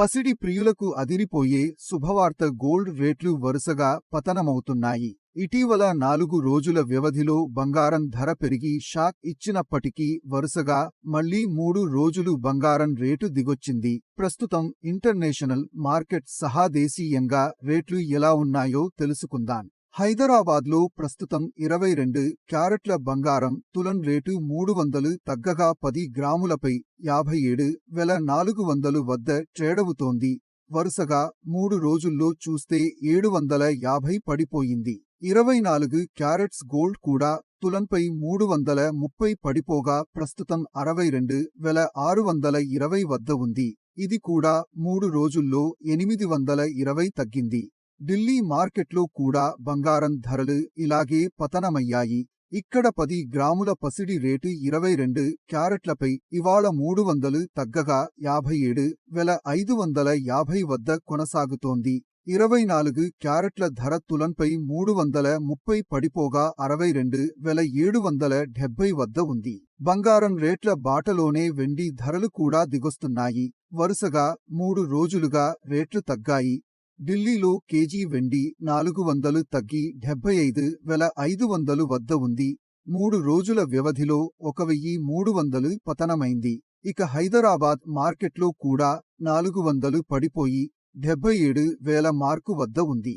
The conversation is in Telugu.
పసిడి ప్రియులకు అదిరిపోయే శుభవార్త, గోల్డ్ రేట్లు వరుసగా పతనమవుతున్నాయి. ఇటీవల 4 రోజుల వ్యవధిలో బంగారం ధర పెరిగి షాక్ ఇచ్చినప్పటికీ వరుసగా మళ్లీ 3 రోజులు బంగారం రేటు దిగొచ్చింది. ప్రస్తుతం ఇంటర్నేషనల్ మార్కెట్ సహా దేశీయంగా రేట్లు ఎలా ఉన్నాయో తెలుసుకుందాం. హైదరాబాద్లో ప్రస్తుతం 22 క్యారెట్ల బంగారం తులం రేటు 300 తగ్గగా 10 గ్రాములపై 57,400 వద్ద ట్రేడవుతోంది. వరుసగా 3 రోజుల్లో చూస్తే 750 పడిపోయింది. 24 క్యారెట్స్ గోల్డ్ కూడా తులంపై 330 పడిపోగా ప్రస్తుతం 62,620 వద్ద ఉంది. ఇది కూడా 3 రోజుల్లో 820 తగ్గింది. ఢిల్లీ మార్కెట్లో కూడా బంగారం ధరలు ఇలాగే పతనమయ్యాయి. ఇక్కడ 10 గ్రాముల పసిడి రేటు 22 క్యారెట్లపై ఇవాళ 300 తగ్గగా 57,550 వద్ద కొనసాగుతోంది. 24 క్యారెట్ల ధర తులంపై 330 పడిపోగా 62,770 వద్ద ఉంది. బంగారం రేట్ల బాటలోనే వెండి ధరలు కూడా దిగొస్తున్నాయి. వరుసగా 3 రోజులుగా రేట్లు తగ్గాయి. ఢిల్లీలో కేజీ వెండి 400 తగ్గి 75,500 వద్ద ఉంది. 3 రోజుల వ్యవధిలో 1,300 పతనమైంది. ఇక హైదరాబాద్ మార్కెట్లో కూడా 400 పడిపోయి 77,000 మార్కు వద్ద ఉంది.